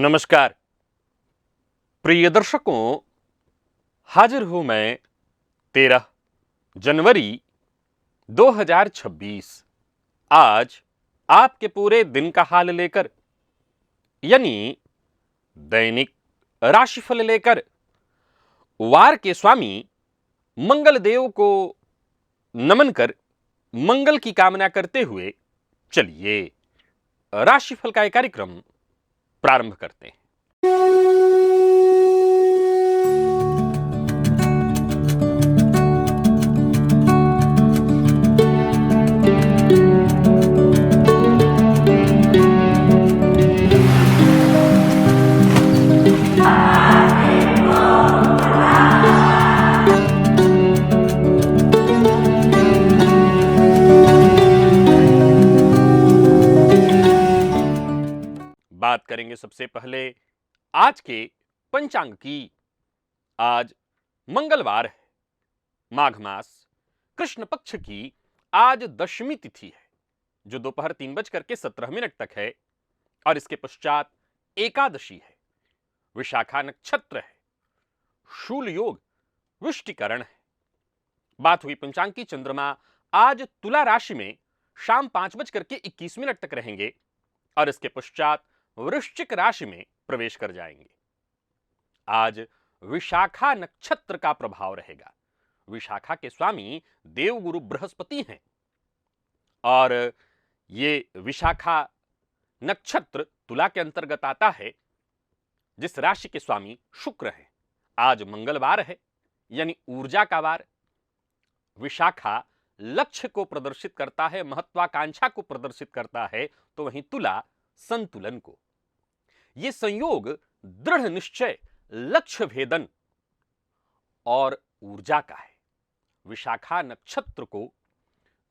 नमस्कार प्रिय दर्शकों, हाजिर हूं मैं 13 जनवरी 2026। आज आपके पूरे दिन का हाल लेकर, यानी दैनिक राशिफल लेकर, वार के स्वामी मंगल देव को नमन कर मंगल की कामना करते हुए चलिए राशिफल का एक कार्यक्रम प्रारंभ करते हैं। बात करेंगे सबसे पहले आज के पंचांग की। आज मंगलवार है, माघ मास कृष्ण पक्ष की आज दशमी तिथि है, जो दोपहर 3:17 तक है, और इसके पश्चात एकादशी है। विशाखा नक्षत्र है, शूल योग वृष्टिकरण है। बात हुई पंचांग की। चंद्रमा आज तुला राशि में शाम 5:21 तक रहेंगे और इसके पश्चात वृश्चिक राशि में प्रवेश कर जाएंगे। आज विशाखा नक्षत्र का प्रभाव रहेगा। विशाखा के स्वामी देवगुरु बृहस्पति हैं और ये विशाखा नक्षत्र तुला के अंतर्गत आता है, जिस राशि के स्वामी शुक्र हैं। आज मंगलवार है, यानी ऊर्जा का वार। विशाखा लक्ष्य को प्रदर्शित करता है, महत्वाकांक्षा को प्रदर्शित करता है, तो वहीं तुला संतुलन को। यह संयोग दृढ़ निश्चय, लक्ष्य भेदन और ऊर्जा का है। विशाखा नक्षत्र को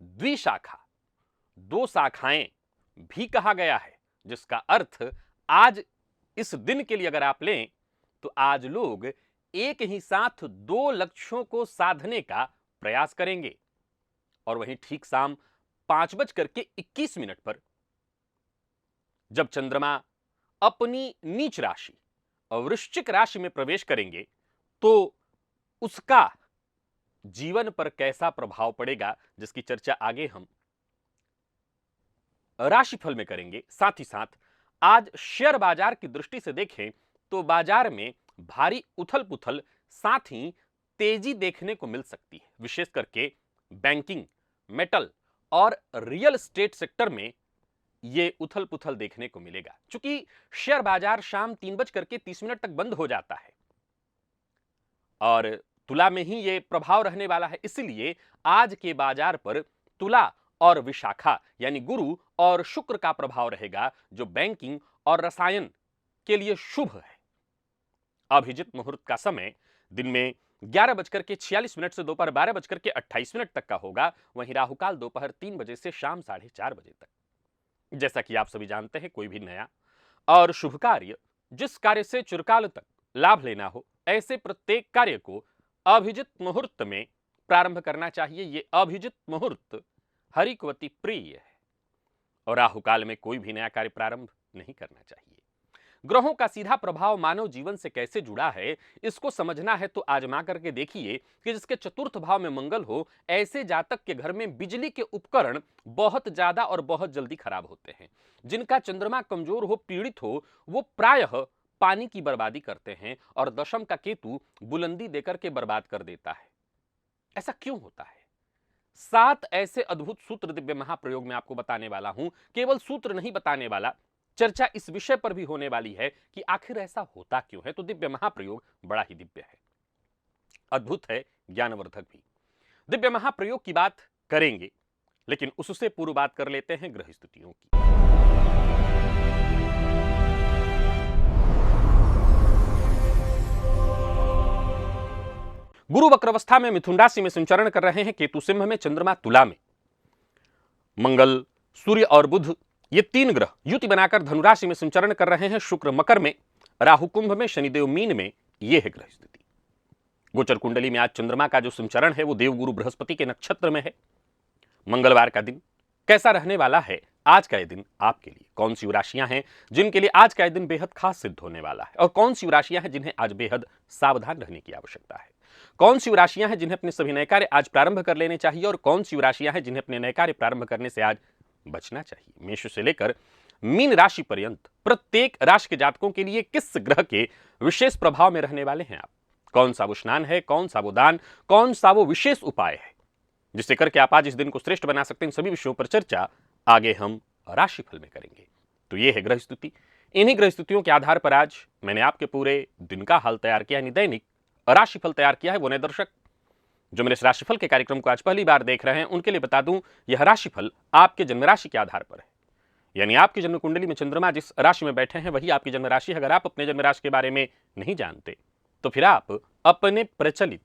द्विशाखा, दो शाखाएं भी कहा गया है, जिसका अर्थ आज इस दिन के लिए अगर आप लें तो आज लोग एक ही साथ दो लक्ष्यों को साधने का प्रयास करेंगे। और वहीं ठीक शाम 5:21 पर जब चंद्रमा अपनी नीच राशि वृश्चिक राशि में प्रवेश करेंगे, तो उसका जीवन पर कैसा प्रभाव पड़ेगा, जिसकी चर्चा आगे हम राशिफल में करेंगे। साथ ही साथ आज शेयर बाजार की दृष्टि से देखें तो बाजार में भारी उथल पुथल, साथ ही तेजी देखने को मिल सकती है। विशेष करके बैंकिंग, मेटल और रियल एस्टेट सेक्टर में यह उथल पुथल देखने को मिलेगा। चूंकि शेयर बाजार शाम 3:30 तक बंद हो जाता है और तुला में ही यह प्रभाव रहने वाला है, इसलिए आज के बाजार पर तुला और विशाखा यानी गुरु और शुक्र का प्रभाव रहेगा, जो बैंकिंग और रसायन के लिए शुभ है। अभिजित मुहूर्त का समय दिन में 11:46 से दोपहर 12:28 तक का होगा। वहीं राहुकाल दोपहर 3 बजे से शाम 4:30 बजे तक। जैसा कि आप सभी जानते हैं, कोई भी नया और शुभ कार्य, जिस कार्य से चिरकाल तक लाभ लेना हो, ऐसे प्रत्येक कार्य को अभिजित मुहूर्त में प्रारंभ करना चाहिए। यह अभिजित मुहूर्त हरिकवती प्रिय है और राहुकाल में कोई भी नया कार्य प्रारंभ नहीं करना चाहिए। ग्रहों का सीधा प्रभाव मानव जीवन से कैसे जुड़ा है, इसको समझना है तो आजमा करके देखिए कि जिसके चतुर्थ भाव में मंगल हो, ऐसे जातक के घर में बिजली के उपकरण बहुत ज्यादा और बहुत जल्दी खराब होते हैं। जिनका चंद्रमा कमजोर हो, पीड़ित हो, वो प्रायः पानी की बर्बादी करते हैं और दशम का केतु बुलंदी देकर के बर्बाद कर देता है। ऐसा क्यों होता है? 7 ऐसे अद्भुत सूत्र दिव्य महाप्रयोग में आपको बताने वाला हूं। केवल सूत्र नहीं बताने वाला, चर्चा इस विषय पर भी होने वाली है कि आखिर ऐसा होता क्यों है। तो दिव्य महाप्रयोग बड़ा ही दिव्य है, अद्भुत है, ज्ञानवर्धक भी। दिव्य महाप्रयोग की बात करेंगे, लेकिन उससे पूर्व बात कर लेते हैं ग्रह स्थितियों की। गुरु वक्रावस्था में मिथुन राशि में संचरण कर रहे हैं, केतु सिंह में, चंद्रमा तुला में, मंगल, सूर्य और बुध ये 3 ग्रह युति बनाकर धनुराशि में संचरण कर रहे हैं। शुक्र मकर में, राहु कुंभ में, शनिदेव मीन में। यह है ग्रह स्थिति। गोचर कुंडली में आज चंद्रमा का जो संचरण है वो देवगुरु बृहस्पति के नक्षत्र में है। मंगलवार का दिन कैसा रहने वाला है, आज का ये दिन आपके लिए कौन सी राशियां हैं जिनके लिए आज का ये दिन बेहद खास सिद्ध होने वाला है, और कौन सी राशियां हैं जिन्हें आज बेहद सावधान रहने की आवश्यकता है। कौन सी राशियां हैं जिन्हें अपने सभी नए कार्य आज प्रारंभ कर लेने चाहिए, और कौन सी राशियां हैं जिन्हें अपने नए कार्य प्रारंभ करने से आज बचना चाहिए। मेष से लेकर मीन राशि पर्यंत प्रत्येक राशि के जातकों के लिए किस ग्रह के विशेष प्रभाव में रहने वाले हैं आप, कौन सा वो स्नान है, कौन सा वो दान, कौन सा वो विशेष उपाय है जिससे करके आप आज इस दिन को श्रेष्ठ बना सकते हैं। इन सभी विषयों पर चर्चा आगे हम राशिफल में करेंगे। तो ये है ग्रह स्थिति। इन्हीं ग्रह स्थितियों के आधार पर आज मैंने आपके पूरे दिन का हाल तैयार किया, यानी दैनिक राशिफल तैयार किया है। वो नए दर्शक जो मेरे इस राशिफल के कार्यक्रम को आज पहली बार देख रहे हैं उनके लिए बता दूं, यह राशिफल आपके जन्म राशि के आधार पर है, यानी आपकी जन्म कुंडली में चंद्रमा जिस राशि में बैठे हैं वही आपकी जन्म राशि है। अगर आप अपने जन्म राशि के बारे में नहीं जानते तो फिर आप अपने प्रचलित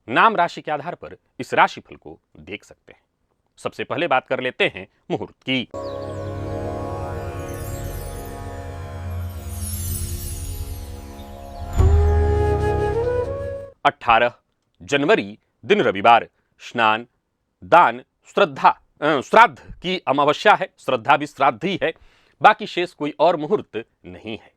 नाम राशि के आधार पर इस राशिफल को देख सकते हैं। सबसे पहले बात कर लेते हैं मुहूर्त की। 18 जनवरी दिन रविवार, स्नान, दान, श्राद्ध की अमावस्या है। श्रद्धा भी श्राद्ध ही है, बाकी शेष कोई और मुहूर्त नहीं है।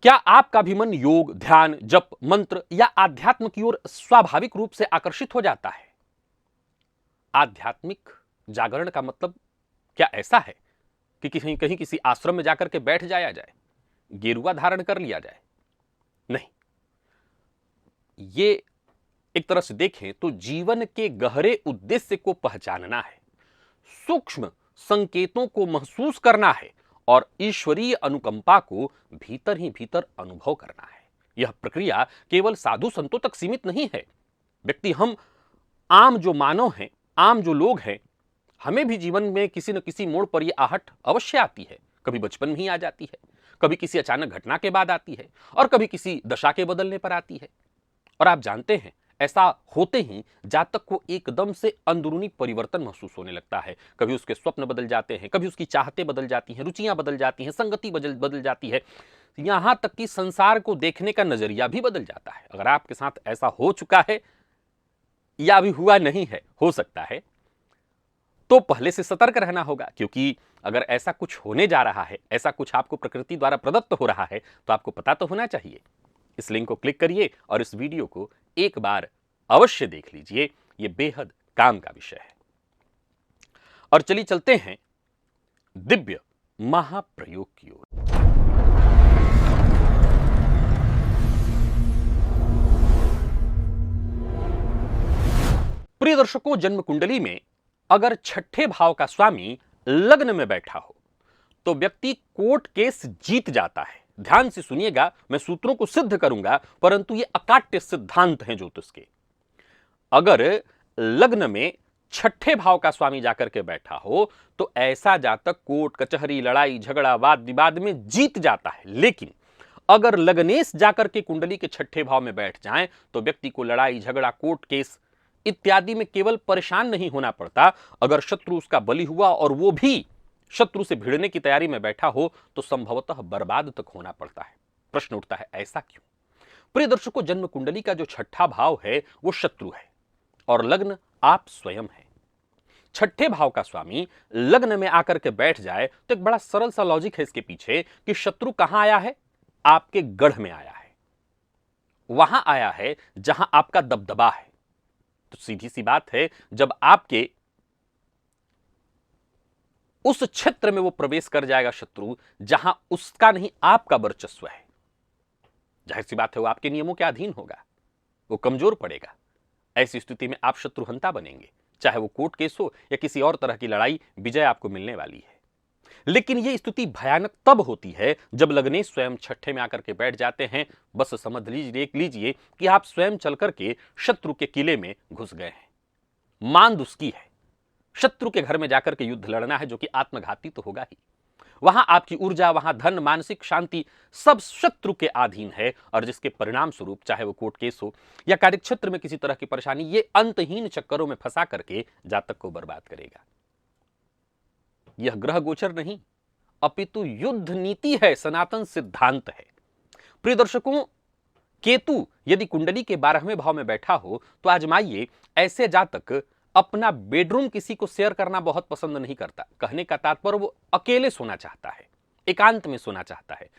क्या आपका भी मन योग, ध्यान, जप, मंत्र या आध्यात्म की ओर स्वाभाविक रूप से आकर्षित हो जाता है? आध्यात्मिक जागरण का मतलब क्या ऐसा है कि कहीं किसी आश्रम में जाकर के बैठ जाया जाए, गेरुआ धारण कर लिया जाए? नहीं, ये एक तरह से देखें तो जीवन के गहरे उद्देश्य को पहचानना है, सूक्ष्म संकेतों को महसूस करना है और ईश्वरीय अनुकंपा को भीतर ही भीतर अनुभव करना है। यह प्रक्रिया केवल साधु संतों तक सीमित नहीं है। व्यक्ति, हम आम जो मानव हैं, आम जो लोग हैं, हमें भी जीवन में किसी न किसी मोड़ पर यह आहट अवश्य आती है। कभी बचपन में ही आ जाती है, कभी किसी अचानक घटना के बाद आती है, और कभी किसी दशा के बदलने पर आती है। और आप जानते हैं, ऐसा होते ही जातक को एकदम से अंदरूनी परिवर्तन महसूस होने लगता है। कभी उसके स्वप्न बदल जाते हैं, कभी उसकी चाहतें बदल जाती हैं, रुचियां बदल जाती हैं, संगति बदल जाती है, यहां तक कि संसार को देखने का नजरिया भी बदल जाता है। अगर आपके साथ ऐसा हो चुका है या अभी हुआ नहीं है, हो सकता है, तो पहले से सतर्क रहना होगा, क्योंकि अगर ऐसा कुछ होने जा रहा है, ऐसा कुछ आपको प्रकृति द्वारा प्रदत्त हो रहा है, तो आपको पता तो होना चाहिए। इस लिंक को क्लिक करिए और इस वीडियो को एक बार अवश्य देख लीजिए, यह बेहद काम का विषय है। और चलिए चलते हैं दिव्य महाप्रयोग की ओर। प्रिय दर्शकों, जन्म कुंडली में अगर छठे भाव का स्वामी लग्न में बैठा हो तो व्यक्ति कोर्ट केस जीत जाता है। ध्यान से सुनिएगा, मैं सूत्रों को सिद्ध करूंगा, परंतु ये अकाट्य सिद्धांत हैं ज्योतिष के। अगर लग्न में छठे भाव का स्वामी जाकर के बैठा हो तो ऐसा जातक कोर्ट कचहरी, लड़ाई झगड़ा, वाद विवाद में जीत जाता है। लेकिन अगर लग्नेश जाकर के कुंडली के छठे भाव में बैठ जाएं तो व्यक्ति को लड़ाई झगड़ा, कोर्ट केस इत्यादि में केवल परेशान नहीं होना पड़ता, अगर शत्रु उसका बलि हुआ और वो भी शत्रु से भिड़ने की तैयारी में बैठा हो तो संभवतः बर्बाद तक होना पड़ता है। प्रश्न उठता है, ऐसा क्यों? प्रिय दर्शकों, जन्म कुंडली का जो छठा भाव है वो शत्रु है और लग्न आप स्वयं है। छठे भाव का स्वामी लग्न में आकर के बैठ जाए तो एक बड़ा सरल सा लॉजिक है इसके पीछे कि शत्रु कहां आया है? आपके गढ़ में आया है, वहां आया है जहां आपका दबदबा है। तो सीधी सी बात है, जब आपके उस क्षेत्र में वो प्रवेश कर जाएगा शत्रु जहां उसका नहीं आपका वर्चस्व है, जाहिर सी बात है वो आपके नियमों के अधीन होगा, वो कमजोर पड़ेगा। ऐसी स्थिति में आप शत्रुहंता बनेंगे, चाहे वो कोर्ट केस हो या किसी और तरह की लड़ाई, विजय आपको मिलने वाली है। लेकिन यह स्थिति भयानक तब होती है जब लग्नेश स्वयं छठे में आकर के बैठ जाते हैं। बस समझ लीजिए कि आप स्वयं चल करके शत्रु के किले में घुस गए हैं। मांद उसकी है, शत्रु के घर में जाकर के युद्ध लड़ना है, जो कि आत्मघाती तो होगा ही। वहां आपकी ऊर्जा, वहां धन, मानसिक शांति सब शत्रु के अधीन है, और जिसके परिणाम स्वरूप चाहे वो कोर्ट केस हो या कार्यक्षेत्र में किसी तरह की परेशानी, ये अंतहीन चक्करों में फंसा करके जातक को बर्बाद करेगा। यह ग्रह गोचर नहीं अपितु युद्ध नीति है, सनातन सिद्धांत है। प्रिय दर्शकों, केतु यदि कुंडली के 12वें भाव में बैठा हो तो आजमाइए, ऐसे जातक अपना बेडरूम किसी को शेयर करना बहुत पसंद नहीं करता। कहने का तात्पर्य वो अकेले सोना चाहता है, एकांत में सोना चाहता है।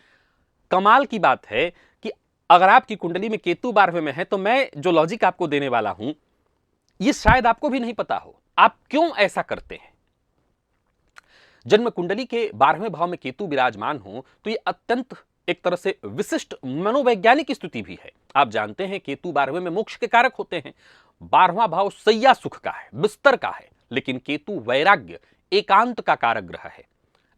कमाल की बात है कि अगर आपकी कुंडली में केतु 12वें में है तो मैं जो लॉजिक आपको देने वाला हूं ये शायद आपको भी नहीं पता हो। आप क्यों ऐसा करते हैं? जन्म कुंडली के 12वें भाव में केतु विराजमान हो तो ये अत्यंत एक तरह से विशिष्ट मनोवैज्ञानिक स्थिति भी है। आप जानते हैं केतु 12वें में मोक्ष के कारक होते हैं। 12वां भाव सैया सुख का है, बिस्तर का है, लेकिन केतु वैराग्य, एकांत का कारक ग्रह है।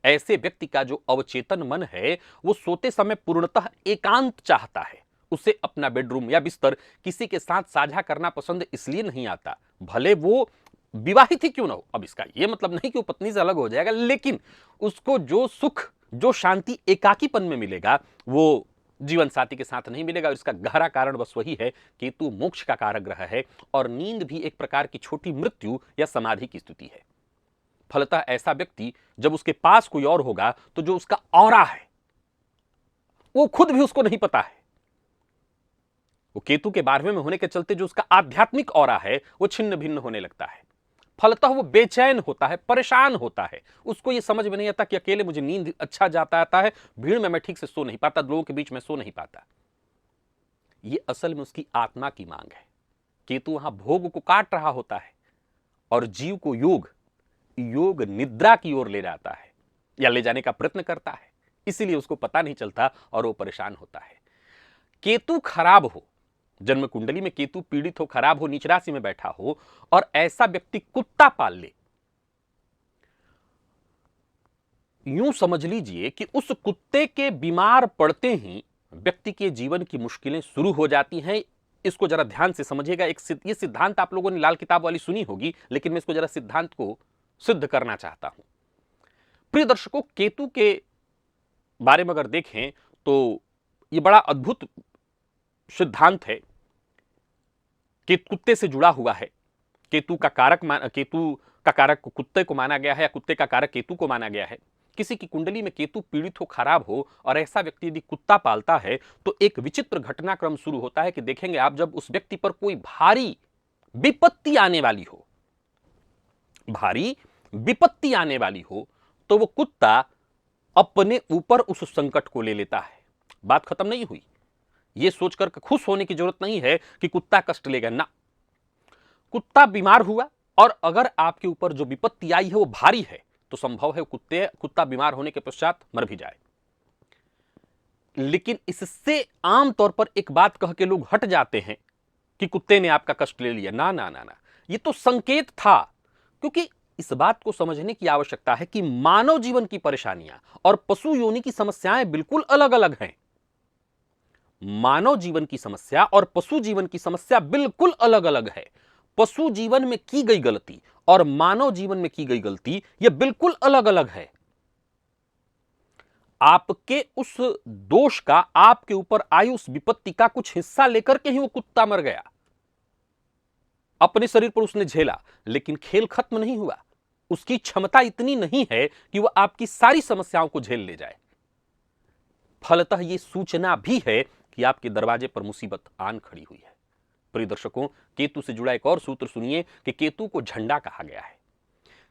ऐसे व्यक्ति का जो अवचेतन मन है वो सोते समय पूर्णतः एकांत चाहता है। उसे अपना बेडरूम या बिस्तर किसी के साथ साझा करना पसंद इसलिए नहीं आता, भले वो विवाहित ही क्यों ना हो। अब इसका यह मतलब नहीं कि वो पत्नी से अलग हो जाएगा, लेकिन उसको जो सुख, जो शांति एकाकीपन में मिलेगा वो जीवन साथी के साथ नहीं मिलेगा। और इसका गहरा कारण बस वही है, केतु मोक्ष का कारक ग्रह है और नींद भी एक प्रकार की छोटी मृत्यु या समाधि की स्थिति है। फलतः ऐसा व्यक्ति जब उसके पास कोई और होगा तो जो उसका ऑरा है वो खुद भी उसको नहीं पता है। वो केतु के 12वें में होने के चलते जो उसका आध्यात्मिक ऑरा है वो छिन्न भिन्न होने लगता है। फलतः वो बेचैन होता है, परेशान होता है। उसको ये समझ में नहीं आता कि अकेले मुझे नींद अच्छा जाता आता है, भीड़ में मैं ठीक से सो नहीं पाता, लोगों के बीच में सो नहीं पाता। ये असल में उसकी आत्मा की मांग है। केतु वहां भोग को काट रहा होता है और जीव को योग निद्रा की ओर ले जाता है या ले जाने का प्रयत्न करता है। इसीलिए उसको पता नहीं चलता और वो परेशान होता है। केतु खराब हो, जन्म कुंडली में केतु पीड़ित हो, खराब हो, नीच राशि में बैठा हो और ऐसा व्यक्ति कुत्ता पाल ले, यूं समझ लीजिए कि उस कुत्ते के बीमार पड़ते ही व्यक्ति के जीवन की मुश्किलें शुरू हो जाती हैं। इसको जरा ध्यान से समझिएगा। ये सिद्धांत आप लोगों ने लाल किताब वाली सुनी होगी, लेकिन मैं इसको जरा सिद्धांत को सिद्ध करना चाहता हूं। प्रिय दर्शकों, केतु के बारे में अगर देखें तो यह बड़ा अद्भुत सिद्धांत है कि कुत्ते से जुड़ा हुआ है। केतु का कारक कुत्ते को माना गया है या कुत्ते का कारक केतु को माना गया है। किसी की कुंडली में केतु पीड़ित हो, खराब हो और ऐसा व्यक्ति यदि कुत्ता पालता है तो एक विचित्र घटनाक्रम शुरू होता है कि देखेंगे आप, जब उस व्यक्ति पर कोई भारी विपत्ति आने वाली हो तो वो कुत्ता अपने ऊपर उस संकट को ले लेता है। बात खत्म नहीं हुई। यह सोचकर खुश होने की जरूरत नहीं है कि कुत्ता कष्ट लेगा ना। कुत्ता बीमार हुआ और अगर आपके ऊपर जो विपत्ति आई है वो भारी है तो संभव है कुत्ता बीमार होने के पश्चात मर भी जाए। लेकिन इससे आमतौर पर एक बात कह के लोग हट जाते हैं कि कुत्ते ने आपका कष्ट ले लिया। ना ना ना ना, ये तो संकेत था। क्योंकि इस बात को समझने की आवश्यकता है कि मानव जीवन की परेशानियां और पशु योनि की समस्याएं बिल्कुल अलग अलग हैं। मानव जीवन की समस्या और पशु जीवन की समस्या बिल्कुल अलग अलग है। पशु जीवन में की गई गलती और मानव जीवन में की गई गलती यह बिल्कुल अलग अलग है। आपके उस दोष का आपके ऊपर आई उस विपत्ति का कुछ हिस्सा लेकर के ही वो कुत्ता मर गया। अपने शरीर पर उसने झेला, लेकिन खेल खत्म नहीं हुआ। उसकी क्षमता इतनी नहीं है कि वह आपकी सारी समस्याओं को झेल ले जाए। फलतः यह सूचना भी है कि आपके दरवाजे पर मुसीबत आन खड़ी हुई है। प्रिय दर्शकों, केतु से जुड़ा एक और सूत्र सुनिए कि केतु को झंडा कहा गया है।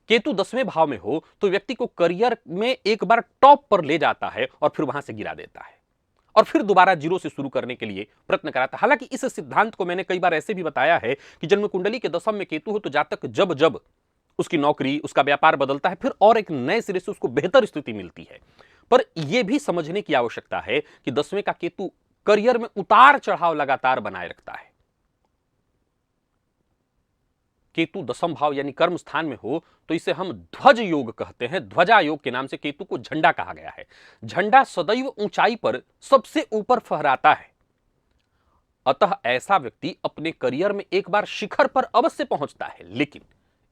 केतु 10वें भाव में हो तो व्यक्ति को करियर में एक बार टॉप पर ले जाता है और फिर वहां से गिरा देता है और फिर दोबारा जीरो से शुरू करने के लिए प्रयत्न कराता है। हालांकि इस सिद्धांत को मैंने कई बार ऐसे भी बताया है कि जन्म कुंडली के 10वें में केतु हो तो जातक जब जब उसकी नौकरी, उसका व्यापार बदलता है, फिर और एक नए सिरे से उसको बेहतर स्थिति मिलती है। पर यह भी समझने की आवश्यकता है कि 10वें का केतु करियर में उतार चढ़ाव लगातार बनाए रखता है। केतु 10वां भाव यानी कर्म स्थान में हो तो इसे हम ध्वज योग कहते हैं। ध्वजा योग के नाम से केतु को झंडा कहा गया है। झंडा सदैव ऊंचाई पर सबसे ऊपर फहराता है। अतः ऐसा व्यक्ति अपने करियर में एक बार शिखर पर अवश्य पहुंचता है। लेकिन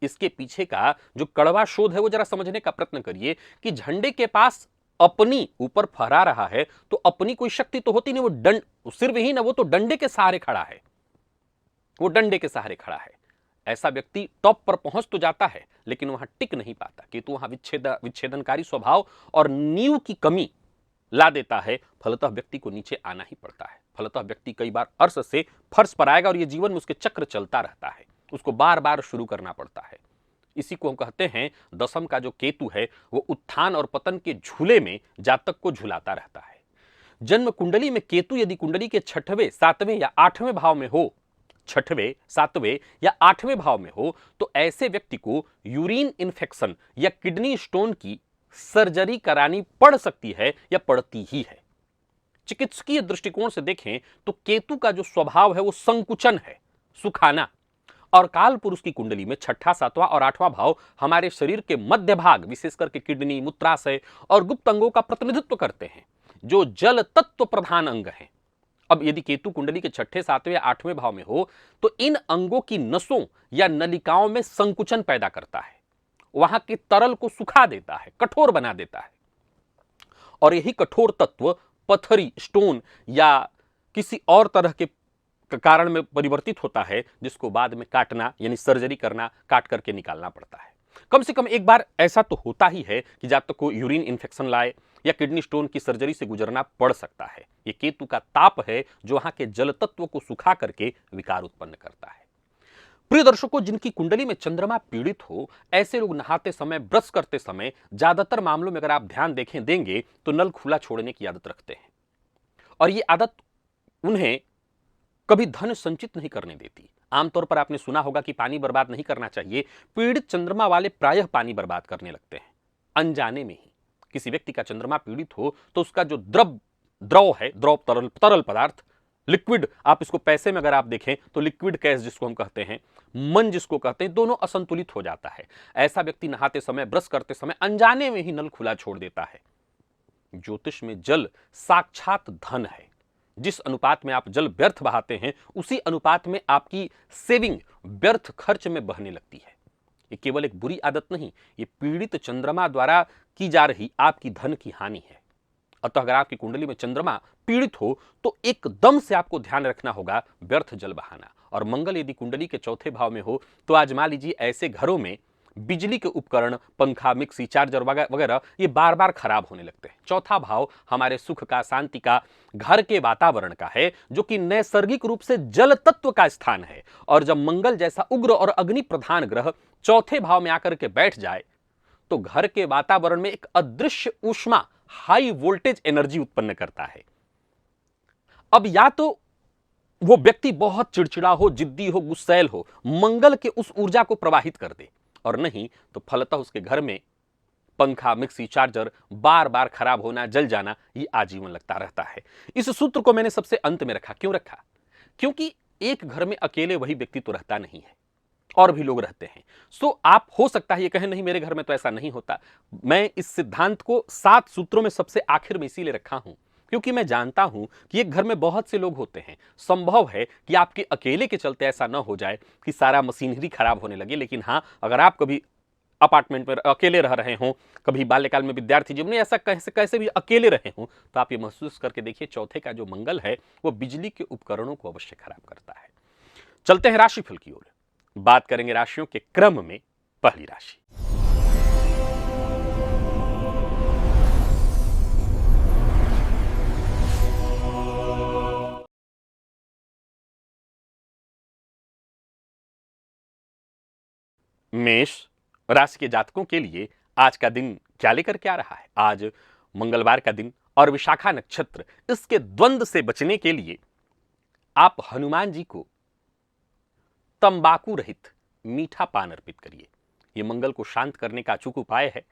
इसके पीछे का जो कड़वा शोध है वो जरा समझने का प्रयत्न करिए कि झंडे के पास अपनी ऊपर फहरा रहा है तो अपनी कोई शक्ति तो होती नहीं, वो सिर्फ ही ना, वो तो डंडे के सहारे खड़ा है। वो डंडे के सहारे खड़ा है। ऐसा व्यक्ति टॉप पर पहुंच तो जाता है लेकिन वहां टिक नहीं पाता, किंतु वहां विच्छेदनकारी स्वभाव और नींव की कमी ला देता है। फलतः व्यक्ति को नीचे आना ही पड़ता है। फलतः व्यक्ति कई बार अर्श से फर्श पर आएगा और यह जीवन में उसके चक्र चलता रहता है। उसको बार बार शुरू करना पड़ता है। इसी को हम कहते हैं दशम का जो केतु है वो उत्थान और पतन के झूले में जातक को झुलाता रहता है। जन्म कुंडली में केतु यदि कुंडली के छठवें, सातवें या आठवें भाव में हो, छठवें, सातवें या आठवें भाव में हो तो ऐसे व्यक्ति को यूरिन इन्फेक्शन या किडनी स्टोन की सर्जरी करानी पड़ सकती है या पड़ती ही है। चिकित्सकीय दृष्टिकोण से देखें तो केतु का जो स्वभाव है वो संकुचन है, सुखाना। और काल पुरुष की कुंडली में छठा, सातवां और आठवां भाव हमारे शरीर के मध्य भाग, विशेष करके किडनी, मूत्राशय और गुप्त अंगों का प्रतिनिधित्व करते हैं, जो जल तत्व प्रधान अंग हैं। अब यदि केतु कुंडली के छठे, सातवें या आठवें भाव में हो तो इन अंगों की नसों या नलिकाओं में संकुचन पैदा करता है, वहां के तरल को सुखा देता है, कठोर बना देता है। और यही कठोर तत्व पथरी, स्टोन या किसी और तरह के कारण में परिवर्तित होता है, जिसको बाद में काटना यानी सर्जरी करना, काट करके निकालना पड़ता है। कम से कम एक बार ऐसा तो होता ही है कि जातक को यूरिन इन्फेक्शन लाए या किडनी स्टोन की सर्जरी से गुजरना पड़ सकता है। यह केतु का ताप है जो वहां के जल तत्व को सुखा करके विकार उत्पन्न करता है। प्रिय दर्शकों, जिनकी कुंडली में चंद्रमा पीड़ित हो, ऐसे लोग नहाते समय, ब्रश करते समय ज्यादातर मामलों में अगर आप ध्यान देंगे तो नल खुला छोड़ने की आदत रखते हैं। और ये आदत उन्हें कभी धन संचित नहीं करने देती। आमतौर पर आपने सुना होगा कि पानी बर्बाद नहीं करना चाहिए। पीड़ित चंद्रमा वाले प्रायः पानी बर्बाद करने लगते हैं, अनजाने में ही। किसी व्यक्ति का चंद्रमा पीड़ित हो तो उसका जो द्रव है, तरल पदार्थ, लिक्विड, आप इसको पैसे में अगर आप देखें तो लिक्विड कैश जिसको हम कहते हैं, मन जिसको कहते हैं, दोनों असंतुलित हो जाता है। ऐसा व्यक्ति नहाते समय, ब्रश करते समय अनजाने में ही नल खुला छोड़ देता है। ज्योतिष में जल साक्षात धन है। जिस अनुपात में आप जल व्यर्थ बहाते हैं उसी अनुपात में आपकी सेविंग व्यर्थ खर्च में बहने लगती है। ये केवल एक बुरी आदत नहीं, ये पीड़ित चंद्रमा द्वारा की जा रही आपकी धन की हानि है। अतः अगर आपकी कुंडली में चंद्रमा पीड़ित हो तो एकदम से आपको ध्यान रखना होगा व्यर्थ जल बहाना। और मंगल यदि कुंडली के चौथे भाव में हो तो आजमा लीजिए, ऐसे घरों में बिजली के उपकरण, पंखा, मिक्सी, चार्जर वगैरह ये बार बार खराब होने लगते हैं। चौथा भाव हमारे सुख का, शांति का, घर के वातावरण का है, जो कि नैसर्गिक रूप से जल तत्व का स्थान है। और जब मंगल जैसा उग्र और अग्नि प्रधान ग्रह चौथे भाव में आकर के बैठ जाए तो घर के वातावरण में एक अदृश्य ऊष्मा, हाई वोल्टेज एनर्जी उत्पन्न करता है। अब या तो वो व्यक्ति बहुत चिड़चिड़ा हो, जिद्दी हो, गुस्सैल हो, मंगल के उस ऊर्जा को प्रवाहित कर दे, और नहीं तो फलतः उसके घर में पंखा, मिक्सी, चार्जर बार बार खराब होना, जल जाना, ये आजीवन लगता रहता है। इस सूत्र को मैंने सबसे अंत में रखा। क्यों रखा? क्योंकि एक घर में अकेले वही व्यक्ति तो रहता नहीं है, और भी लोग रहते हैं। सो आप हो सकता है ये कहें नहीं मेरे घर में तो ऐसा नहीं होता। मैं इस सिद्धांत को 7 सूत्रों में सबसे आखिर में इसीलिए रखा हूं क्योंकि मैं जानता हूं कि एक घर में बहुत से लोग होते हैं। संभव है कि आपके अकेले के चलते ऐसा न हो जाए कि सारा मशीनरी खराब होने लगे, लेकिन हाँ, अगर आप कभी अपार्टमेंट में अकेले रह रहे हों, कभी बाल्यकाल में विद्यार्थी जीवन में ऐसा कैसे भी अकेले रहे हों, तो आप ये महसूस करके देखिए चौथे का जो मंगल है वो बिजली के उपकरणों को अवश्य खराब करता है। चलते हैं राशिफल की ओर। बात करेंगे राशियों के क्रम में। पहली राशि मेष राशि के जातकों के लिए आज का दिन क्या लेकर के आ रहा है? आज मंगलवार का दिन और विशाखा नक्षत्र, इसके द्वंद्व से बचने के लिए आप हनुमान जी को तंबाकू रहित मीठा पान अर्पित करिए। यह मंगल को शांत करने का अचूक उपाय है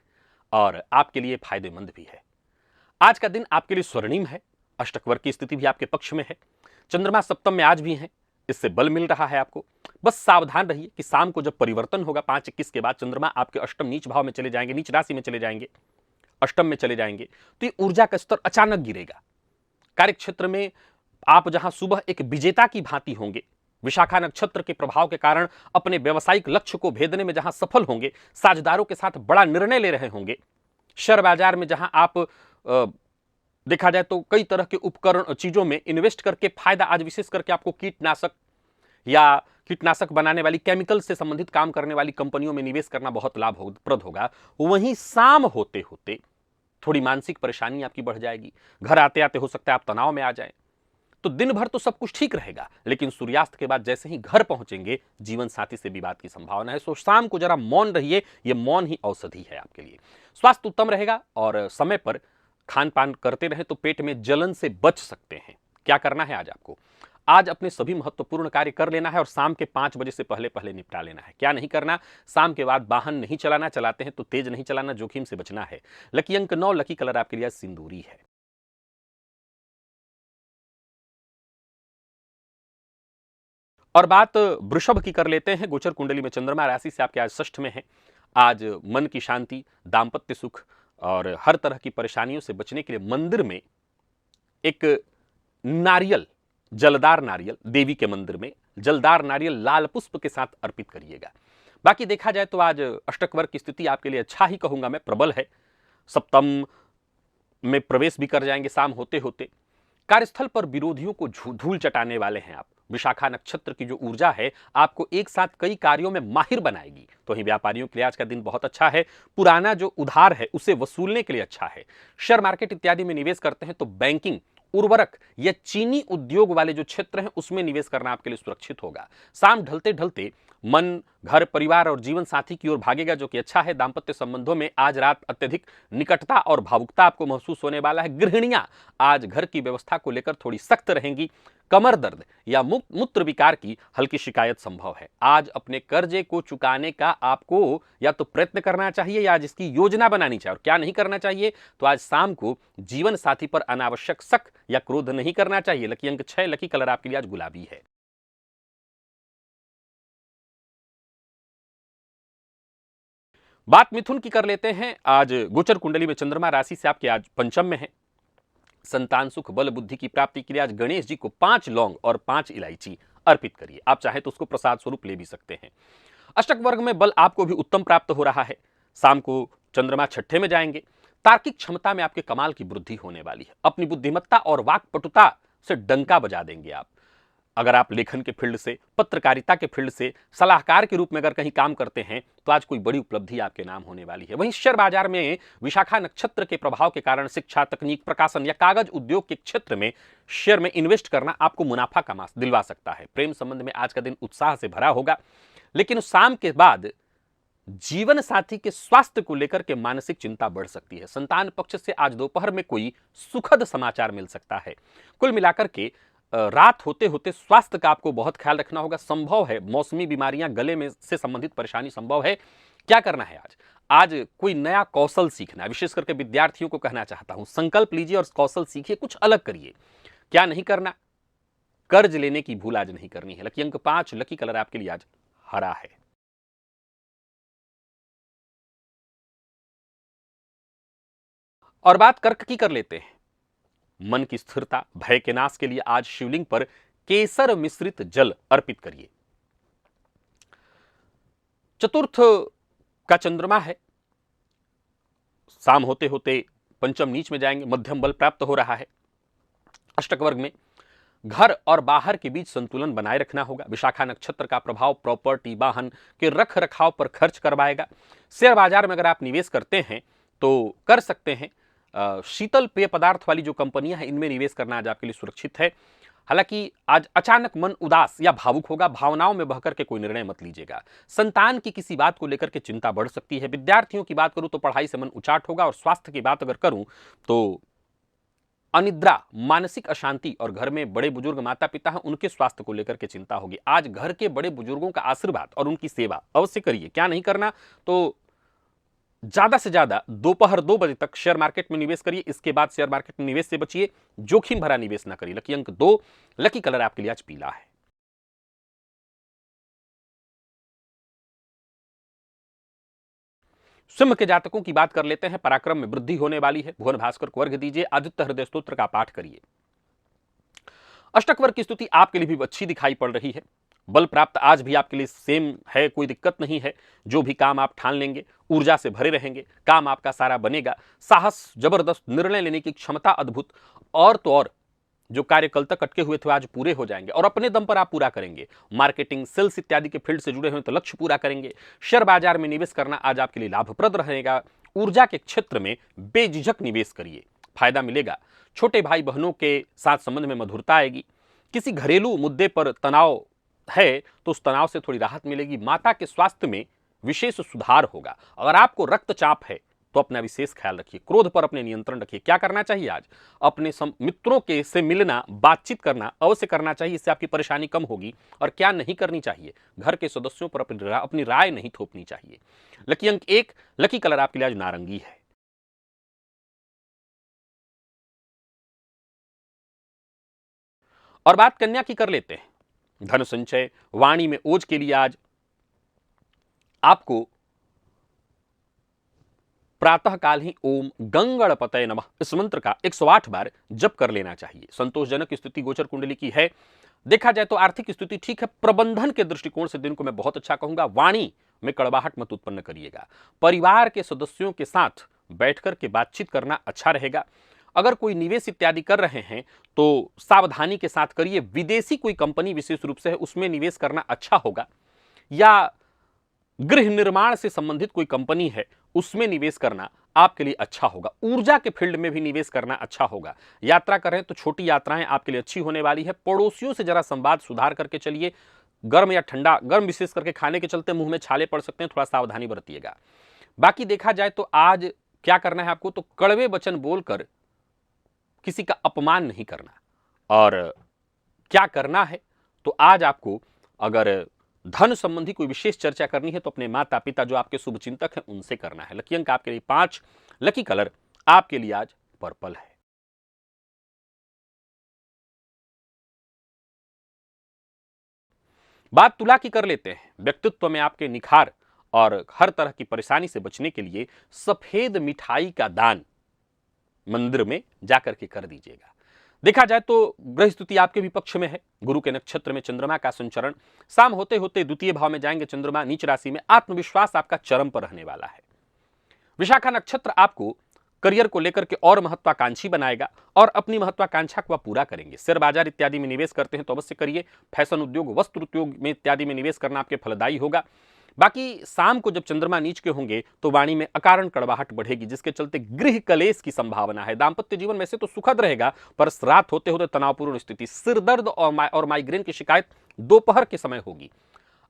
और आपके लिए फायदेमंद भी है। आज का दिन आपके लिए स्वर्णिम है। अष्टकवर्ग की स्थिति भी आपके पक्ष में है। चंद्रमा सप्तम में आज भी है, इससे बल मिल रहा है आपको। बस सावधान रहिए कि शाम को जब परिवर्तन होगा 5:21 के बाद, चंद्रमा आपके अष्टम नीच भाव में चले जाएंगे, नीच राशि में चले जाएंगे, अष्टम में चले जाएंगे, तो ये ऊर्जा का स्तर अचानक गिरेगा। कार्य क्षेत्र में आप जहां सुबह एक विजेता की भांति होंगे, विशाखा नक्षत्र के प्रभाव के कारण अपने व्यावसायिक लक्ष्य को भेदने में जहां सफल होंगे, साझेदारों के साथ बड़ा निर्णय ले रहे होंगे, शेयर बाजार में जहां आप देखा जाए तो कई तरह के उपकरण, चीजों में इन्वेस्ट करके फायदा, आज विशेष करके आपको कीटनाशक या कीटनाशक बनाने वाली, केमिकल से संबंधित काम करने वाली कंपनियों में निवेश करना बहुत लाभप्रद होगा। वहीं शाम होते होते थोड़ी मानसिक परेशानी आपकी बढ़ जाएगी। घर आते आते हो सकता है आप तनाव में आ जाएं। तो दिन भर तो सब कुछ ठीक रहेगा, लेकिन सूर्यास्त के बाद जैसे ही घर पहुंचेंगे जीवन साथी से विवाद की संभावना है। सो शाम को जरा मौन रहिए, यह मौन ही औषधि है आपके लिए। स्वास्थ्य उत्तम रहेगा और समय पर खान पान करते रहे तो पेट में जलन से बच सकते हैं। क्या करना है आज आपको? आज अपने सभी महत्वपूर्ण कार्य कर लेना है और शाम के 5 बजे से पहले पहले निपटा लेना है। क्या नहीं करना? शाम के बाद वाहन नहीं चलाना, चलाते हैं तो तेज नहीं चलाना, जोखिम से बचना है। लकी अंक 9, लकी कलर आपके लिए सिंदूरी है। और बात वृषभ की कर लेते हैं। गोचर कुंडली में चंद्रमा राशि से आपके आज षष्ठ में है। आज मन की शांति, दांपत्य सुख और हर तरह की परेशानियों से बचने के लिए मंदिर में एक नारियल, जलदार नारियल, देवी के मंदिर में जलदार नारियल लाल पुष्प के साथ अर्पित करिएगा। बाकी देखा जाए तो आज अष्टक वर्ग की स्थिति आपके लिए अच्छा ही कहूंगा मैं, प्रबल है। सप्तम में प्रवेश भी कर जाएंगे शाम होते होते। कार्यस्थल पर विरोधियों को धूल चटाने वाले हैं आप। विशाखा नक्षत्र की जो ऊर्जा है आपको एक साथ कई कार्यों में माहिर बनाएगी। तो ही व्यापारियों के लिए आज का दिन बहुत अच्छा है। पुराना जो उधार है उसे वसूलने के लिए अच्छा है। शेयर मार्केट इत्यादि में निवेश करते हैं तो बैंकिंग, उर्वरक या चीनी उद्योग वाले जो क्षेत्र हैं उसमें निवेश करना आपके लिए सुरक्षित होगा। शाम ढलते ढलते मन घर परिवार और जीवन साथी की ओर भागेगा, जो कि अच्छा है। दांपत्य संबंधों में आज रात अत्यधिक निकटता और भावुकता आपको महसूस होने वाला है। गृहिणियां आज घर की व्यवस्था को लेकर थोड़ी सख्त रहेंगी। कमर दर्द या मूत्र विकार की हल्की शिकायत संभव है। आज अपने कर्जे को चुकाने का आपको या तो प्रयत्न करना चाहिए या आज इसकी योजना बनानी चाहिए। और क्या नहीं करना चाहिए? तो आज शाम को जीवन साथी पर अनावश्यक शक या क्रोध नहीं करना चाहिए। लकी अंक 6, लकी कलर आपके लिए आज गुलाबी है। बात मिथुन की कर लेते हैं। आज गोचर कुंडली में चंद्रमा राशि से आपके आज पंचम में है। संतान सुख, बल बुद्धि की प्राप्ति के लिए आज गणेश जी को 5 लौंग और 5 इलायची अर्पित करिए। आप चाहे तो उसको प्रसाद स्वरूप ले भी सकते हैं। अष्टक वर्ग में बल आपको भी उत्तम प्राप्त हो रहा है। शाम को चंद्रमा छठे में जाएंगे। तार्किक क्षमता में आपके कमाल की वृद्धि होने वाली है। अपनी बुद्धिमत्ता और वाक्पटुता से डंका बजा देंगे आप। अगर आप लेखन के फील्ड से, पत्रकारिता के फील्ड से सलाहकार के रूप में अगर कहीं काम करते हैं तो आज कोई बड़ी उपलब्धि आपके नाम होने वाली है। वहीं शेयर बाजार में विशाखा नक्षत्र के प्रभाव के कारण शिक्षा, तकनीक, प्रकाशन या कागज उद्योग के क्षेत्र में शेयर में इन्वेस्ट करना आपको मुनाफा कमा दिलवा सकता है। प्रेम संबंध में आज का दिन उत्साह से भरा होगा, लेकिन शाम के बाद जीवन साथी के स्वास्थ्य को लेकर के मानसिक चिंता बढ़ सकती है। संतान पक्ष से आज दोपहर में कोई सुखद समाचार मिल सकता है। कुल मिलाकर के रात होते होते स्वास्थ्य का आपको बहुत ख्याल रखना होगा। संभव है मौसमी बीमारियां, गले में से संबंधित परेशानी संभव है। क्या करना है आज? आज कोई नया कौशल सीखना है। विशेष करके विद्यार्थियों को कहना चाहता हूं, संकल्प लीजिए और कौशल सीखिए, कुछ अलग करिए। क्या नहीं करना? कर्ज लेने की भूल आज नहीं करनी है। लकी अंक 5, लकी कलर आपके लिए आज हरा है। और बात कर्क की कर लेते हैं। मन की स्थिरता, भय के नाश के लिए आज शिवलिंग पर केसर मिश्रित जल अर्पित करिए। चतुर्थ का चंद्रमा है। शाम होते होते पंचम नीच में जाएंगे। मध्यम बल प्राप्त हो रहा है। अष्टक वर्ग में घर और बाहर के बीच संतुलन बनाए रखना होगा। विशाखा नक्षत्र का प्रभाव प्रॉपर्टी, वाहन के रख रखाव पर खर्च करवाएगा। शेयर बाजार में अगर आप निवेश करते हैं तो कर सकते हैं। शीतल पेय पदार्थ वाली जो कंपनियां हैं इनमें निवेश करना आज आपके लिए सुरक्षित है। हालांकि आज अचानक मन उदास या भावुक होगा। भावनाओं में बहकर के कोई निर्णय मत लीजिएगा। संतान की किसी बात को लेकर के चिंता बढ़ सकती है। विद्यार्थियों की बात करूं तो पढ़ाई से मन उचाट होगा। और स्वास्थ्य की बात अगर करूं तो अनिद्रा, मानसिक अशांति और घर में बड़े बुजुर्ग माता पिता हैं उनके स्वास्थ्य को लेकर के चिंता होगी। आज घर के बड़े बुजुर्गों का आशीर्वाद और उनकी सेवा अवश्य करिए। क्या नहीं करना? तो ज्यादा से ज्यादा दोपहर 2 बजे तक शेयर मार्केट में निवेश करिए। इसके बाद शेयर मार्केट में निवेश से बचिए। जोखिम भरा निवेश ना करिए। लकी अंक 2, लकी कलर आपके लिए आज पीला है। सिंह के जातकों की बात कर लेते हैं। पराक्रम में वृद्धि होने वाली है। भुवन भास्कर को अर्घ्य दीजिए। आदित्य हृदय स्तोत्र का पाठ करिए। अष्टक वर्ग की स्थिति आपके लिए भी अच्छी दिखाई पड़ रही है। बल प्राप्त आज भी आपके लिए सेम है, कोई दिक्कत नहीं है। जो भी काम आप ठान लेंगे ऊर्जा से भरे रहेंगे। काम आपका सारा बनेगा। साहस, जबरदस्त निर्णय लेने की क्षमता अद्भुत। और तो और जो कार्य कल तक अटके हुए थे आज पूरे हो जाएंगे और अपने दम पर आप पूरा करेंगे। मार्केटिंग, सेल्स इत्यादि के फील्ड से जुड़े हुए तो लक्ष्य पूरा करेंगे। शेयर बाजार में निवेश करना आज आपके लिए लाभप्रद रहेगा। ऊर्जा के क्षेत्र में बेझिझक निवेश करिए। फायदा मिलेगा। छोटे भाई बहनों के साथ संबंध में मधुरता आएगी। किसी घरेलू मुद्दे पर तनाव है तो उस तनाव से थोड़ी राहत मिलेगी। माता के स्वास्थ्य में विशेष सुधार होगा। अगर आपको रक्तचाप है तो अपना विशेष ख्याल रखिए। क्रोध पर अपने नियंत्रण रखिए। क्या करना चाहिए आज? अपने मित्रों के से मिलना, बातचीत करना अवश्य करना चाहिए, इससे आपकी परेशानी कम होगी। और क्या नहीं करनी चाहिए? घर के सदस्यों पर अपनी राय नहीं थोपनी चाहिए। लकी अंक 1, लकी कलर आपके लिए आज नारंगी है। और बात कन्या की कर लेते हैं। धन संचय, वाणी में ओज के लिए आज आपको प्रातः काल ही ओम गंगणपतये नमः इस मंत्र का 108 बार जप कर लेना चाहिए। संतोषजनक स्थिति गोचर कुंडली की है। देखा जाए तो आर्थिक स्थिति ठीक है। प्रबंधन के दृष्टिकोण से दिन को मैं बहुत अच्छा कहूंगा। वाणी में कड़वाहट मत उत्पन्न करिएगा। परिवार के सदस्यों के साथ बैठकर के बातचीत करना अच्छा रहेगा। अगर कोई निवेश इत्यादि कर रहे हैं तो सावधानी के साथ करिए। विदेशी कोई कंपनी विशेष रूप से है उसमें निवेश करना अच्छा होगा, या गृह निर्माण से संबंधित कोई कंपनी है उसमें निवेश करना आपके लिए अच्छा होगा। ऊर्जा के फील्ड में भी निवेश करना अच्छा होगा। यात्रा करें तो छोटी यात्राएं आपके लिए अच्छी होने वाली है। पड़ोसियों से जरा संवाद सुधार करके चलिए। गर्म या ठंडा, गर्म विशेष करके खाने के चलते मुंह में छाले पड़ सकते हैं, थोड़ा सावधानी बरतिएगा। बाकी देखा जाए तो आज क्या करना है आपको, तो कड़वे वचन बोलकर किसी का अपमान नहीं करना। और क्या करना है, तो आज आपको अगर धन संबंधी कोई विशेष चर्चा करनी है तो अपने माता पिता जो आपके शुभचिंतक हैं उनसे करना है। लकी अंक आपके लिए 5, लकी कलर आपके लिए आज पर्पल है। बात तुला की कर लेते हैं। व्यक्तित्व में आपके निखार और हर तरह की परेशानी से बचने के लिए सफेद मिठाई का दान मंदिर में जाकर के कर दीजिएगा। देखा जाए तो ग्रह स्थिति आपके भी पक्ष में है। गुरु के नक्षत्र में चंद्रमा का संचरण, शाम होते होते द्वितीय भाव में जाएंगे चंद्रमा नीच राशि में। आत्मविश्वास आपका चरम पर रहने वाला है। विशाखा नक्षत्र आपको करियर को लेकर के और महत्वाकांक्षी बनाएगा और अपनी महत्वाकांक्षा को आप पूरा करेंगे। शेयर बाजार इत्यादि में निवेश करते हैं तो अवश्य करिए। फैशन उद्योग, वस्त्र उद्योग में इत्यादि में निवेश करना आपके फलदायी होगा। बाकी शाम को जब चंद्रमा नीच के होंगे तो वाणी में अकारण कड़वाहट बढ़ेगी, जिसके चलते गृह कलेश की संभावना है। दांपत्य जीवन वैसे तो सुखद रहेगा, पर रात होते होते तनावपूर्ण स्थिति, सिर दर्द और माइग्रेन की शिकायत दोपहर के समय होगी।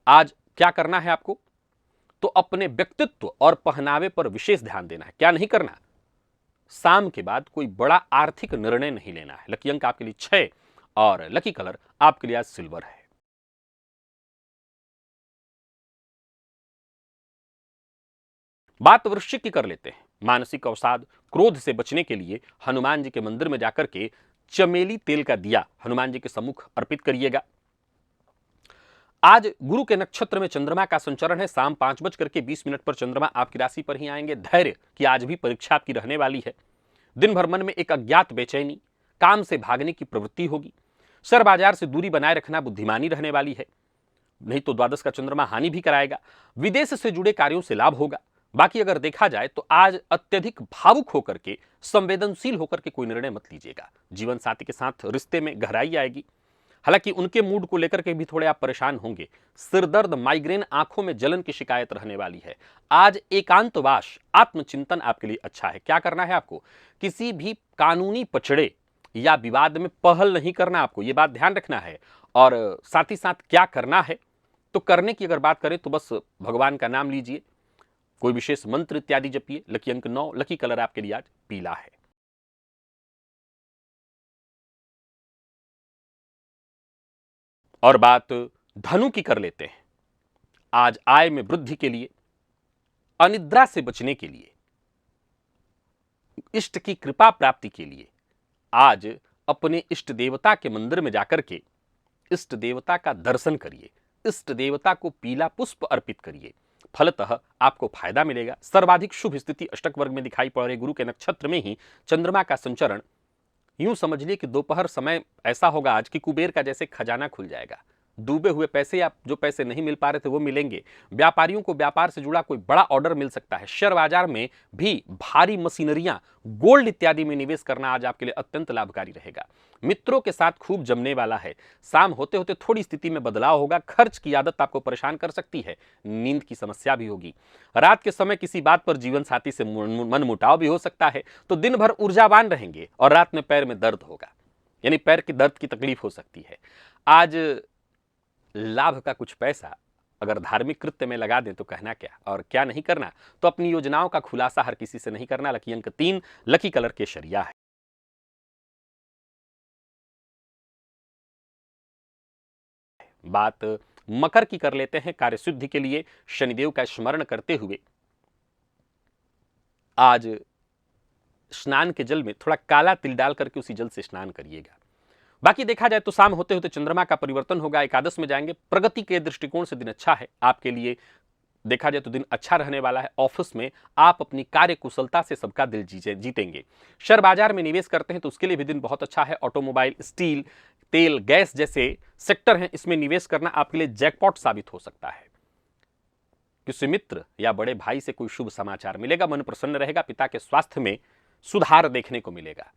आज क्या करना है आपको, तो अपने व्यक्तित्व और पहनावे पर विशेष ध्यान देना है। क्या नहीं करना, शाम के बाद कोई बड़ा आर्थिक निर्णय नहीं लेना है। लकी अंक आपके लिए 6 और लकी कलर आपके लिए आज सिल्वर है। बात वृश्चिक की कर लेते हैं। मानसिक अवसाद, क्रोध से बचने के लिए हनुमान जी के मंदिर में जाकर के चमेली तेल का दिया हनुमान जी के सम्मुख अर्पित करिएगा। आज गुरु के नक्षत्र में चंद्रमा का संचरण है। शाम 5:20 पर चंद्रमा आपकी राशि पर ही आएंगे। धैर्य की आज भी परीक्षा आपकी रहने वाली है। दिन भर मन में एक अज्ञात बेचैनी, काम से भागने की प्रवृत्ति होगी। शेयर बाजार से दूरी बनाए रखना बुद्धिमानी रहने वाली है, नहीं तो द्वादश का चंद्रमा हानि भी कराएगा। विदेश से जुड़े कार्यों से लाभ होगा। बाकी अगर देखा जाए तो आज अत्यधिक भावुक होकर के, संवेदनशील होकर के कोई निर्णय मत लीजिएगा। जीवन साथी के साथ रिश्ते में गहराई आएगी। हालांकि उनके मूड को लेकर के भी थोड़े आप परेशान होंगे। सिरदर्द, माइग्रेन, आंखों में जलन की शिकायत रहने वाली है। आज एकांतवास, आत्मचिंतन आपके लिए अच्छा है। क्या करना है आपको, किसी भी कानूनी पचड़े या विवाद में पहल नहीं करना आपको, ये बात ध्यान रखना है। और साथ ही साथ क्या करना है, तो करने की अगर बात करें तो बस भगवान का नाम लीजिए, कोई विशेष मंत्र इत्यादि जपिए। लकी अंक 9, लकी कलर आपके लिए आज पीला है। और बात धनु की कर लेते हैं। आज आय में वृद्धि के लिए, अनिद्रा से बचने के लिए, इष्ट की कृपा प्राप्ति के लिए आज अपने इष्ट देवता के मंदिर में जाकर के इष्ट देवता का दर्शन करिए। इष्ट देवता को पीला पुष्प अर्पित करिए। फलतः आपको फायदा मिलेगा। सर्वाधिक शुभ स्थिति अष्टक वर्ग में दिखाई पड़ रही। गुरु के नक्षत्र में ही चंद्रमा का संचरण, यूं समझ लिए कि दोपहर समय ऐसा होगा आज कि कुबेर का जैसे खजाना खुल जाएगा। डूबे हुए पैसे या जो पैसे नहीं मिल पा रहे थे वो मिलेंगे। व्यापारियों को व्यापार से जुड़ा कोई बड़ा ऑर्डर मिल सकता है। शेयर बाजार में भी भारी मशीनरियां, गोल्ड इत्यादि में निवेश करना आज आपके लिए अत्यंत लाभकारी रहेगा। मित्रों के साथ खूब जमने वाला है। शाम होते होते थोड़ी स्थिति में बदलाव होगा। खर्च की आदत आपको परेशान कर सकती है। नींद की समस्या भी होगी। रात के समय किसी बात पर जीवन साथी से मनमुटाव भी हो सकता है। तो दिन भर ऊर्जावान रहेंगे और रात में पैर में दर्द होगा, यानी पैर की दर्द की तकलीफ हो सकती है। आज लाभ का कुछ पैसा अगर धार्मिक कृत्य में लगा दें तो कहना क्या, और क्या नहीं करना, तो अपनी योजनाओं का खुलासा हर किसी से नहीं करना। लकी अंक 3, लकी कलर केसरिया है। बात मकर की कर लेते हैं। कार्यसिद्धि के लिए शनिदेव का स्मरण करते हुए आज स्नान के जल में थोड़ा काला तिल डाल करके उसी जल से स्नान करिएगा। बाकी देखा जाए तो शाम होते होते चंद्रमा का परिवर्तन होगा, एकादश में जाएंगे। प्रगति के दृष्टिकोण से दिन अच्छा है आपके लिए। देखा जाए तो दिन अच्छा रहने वाला है। ऑफिस में आप अपनी कार्य कुशलता से सबका दिल जीतेंगे। शेयर बाजार में निवेश करते हैं तो उसके लिए भी दिन बहुत अच्छा है। ऑटोमोबाइल, स्टील, तेल, गैस जैसे सेक्टर हैं, इसमें निवेश करना आपके लिए जैकपॉट साबित हो सकता है। किसी मित्र या बड़े भाई से कोई शुभ समाचार मिलेगा। मन प्रसन्न रहेगा। पिता के स्वास्थ्य में सुधार देखने को मिलेगा।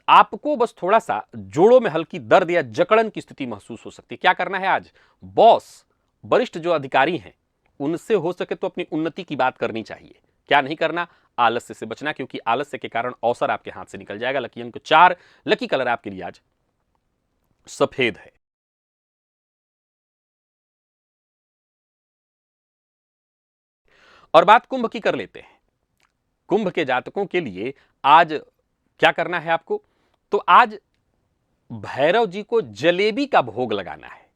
आपको बस थोड़ा सा जोड़ों में हल्की दर्द या जकड़न की स्थिति महसूस हो सकती है। क्या करना है आज? बॉस, वरिष्ठ जो अधिकारी हैं, उनसे हो सके तो अपनी उन्नति की बात करनी चाहिए। क्या नहीं करना? आलस्य से बचना, क्योंकि आलस्य के कारण अवसर आपके हाथ से निकल जाएगा। लकी अंक 4, लकी कलर आपके लिए आज सफेद है। और बात कुंभ की कर लेते हैं। कुंभ के जातकों के लिए आज क्या करना है आपको? तो आज भैरव जी को जलेबी का भोग लगाना है।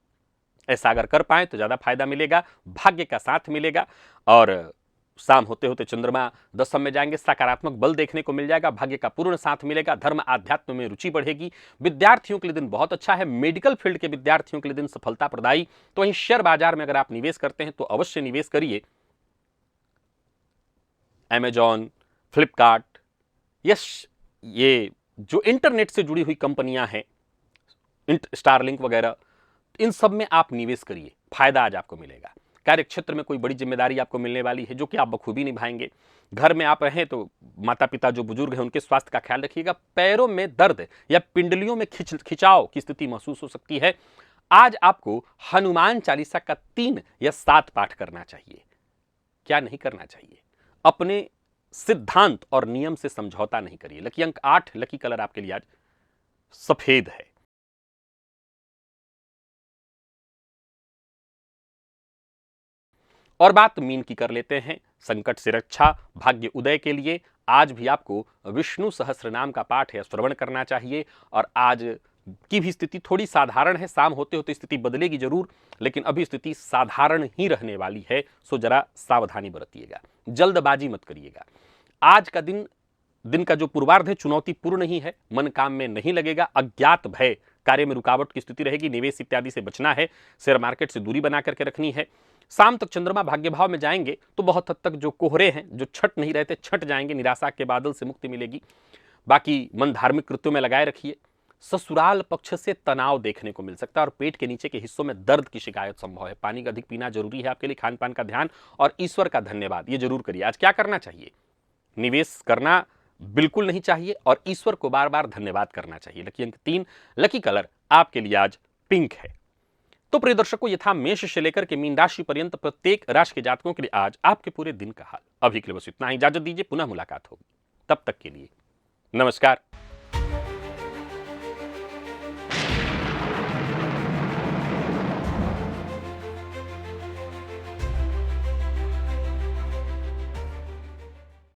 ऐसा अगर कर पाए तो ज्यादा फायदा मिलेगा, भाग्य का साथ मिलेगा। और शाम होते होते चंद्रमा दशम में जाएंगे। सकारात्मक बल देखने को मिल जाएगा। भाग्य का पूर्ण साथ मिलेगा। धर्म आध्यात्म में रुचि बढ़ेगी। विद्यार्थियों के लिए दिन बहुत अच्छा है। मेडिकल फील्ड के विद्यार्थियों के लिए दिन सफलता प्रदायी। तो वहीं शेयर बाजार में अगर आप निवेश करते हैं तो अवश्य निवेश करिए। अमेजॉन, फ्लिपकार्ट, यस, ये जो इंटरनेट से जुड़ी हुई कंपनियां हैं, स्टारलिंक वगैरह, इन सब में आप निवेश करिए। फायदा आज आपको मिलेगा। कार्य क्षेत्र में कोई बड़ी जिम्मेदारी आपको मिलने वाली है जो कि आप बखूबी निभाएंगे। घर में आप रहें तो माता पिता जो बुजुर्ग हैं उनके स्वास्थ्य का ख्याल रखिएगा। पैरों में दर्द या पिंडलियों में खिंचाव की स्थिति महसूस हो सकती है। आज आपको हनुमान चालीसा का 3 या 7 पाठ करना चाहिए। क्या नहीं करना चाहिए? अपने सिद्धांत और नियम से समझौता नहीं करिए। लकी अंक 8, लकी कलर आपके लिए आज सफेद है। और बात मीन की कर लेते हैं। संकट से रक्षा, भाग्य उदय के लिए आज भी आपको विष्णु सहस्त्र नाम का पाठ या श्रवण करना चाहिए। और आज की भी स्थिति थोड़ी साधारण है। शाम होते होते स्थिति बदलेगी जरूर, लेकिन अभी स्थिति साधारण ही रहने वाली है। सो जरा सावधानी बरतिएगा, जल्दबाजी मत करिएगा। आज का दिन का जो पूर्वार्ध है चुनौतीपूर्ण ही है। मन काम में नहीं लगेगा। अज्ञात भय, कार्य में रुकावट की स्थिति रहेगी। निवेश इत्यादि से बचना है। शेयर मार्केट से दूरी बना करके रखनी है। शाम तक चंद्रमा भाग्य भाव में जाएंगे तो बहुत हद तक जो कोहरे हैं, जो छट नहीं रहते, छट जाएंगे। निराशा के बादल से मुक्ति मिलेगी। बाकी मन धार्मिक कृत्यों में लगाए रखिए। ससुराल पक्ष से तनाव देखने को मिल सकता है और पेट के नीचे के हिस्सों में दर्द की शिकायत संभव है। पानी का अधिक पीना जरूरी है आपके लिए। खान पान का ध्यान और ईश्वर का धन्यवाद ये जरूर करिए। आज क्या करना चाहिए? निवेश करना बिल्कुल नहीं चाहिए और ईश्वर को बार बार धन्यवाद करना चाहिए। लकी अंक 3, लकी कलर आपके लिए आज पिंक है। तो प्रिय दर्शकों, ये था मेष से लेकर के मीन राशि पर्यंत प्रत्येक राशि के जातकों के लिए आज आपके पूरे दिन का हाल। अभी के लिए बस इतना ही। इजाजत दीजिए, पुनः मुलाकात होगी। तब तक के लिए नमस्कार।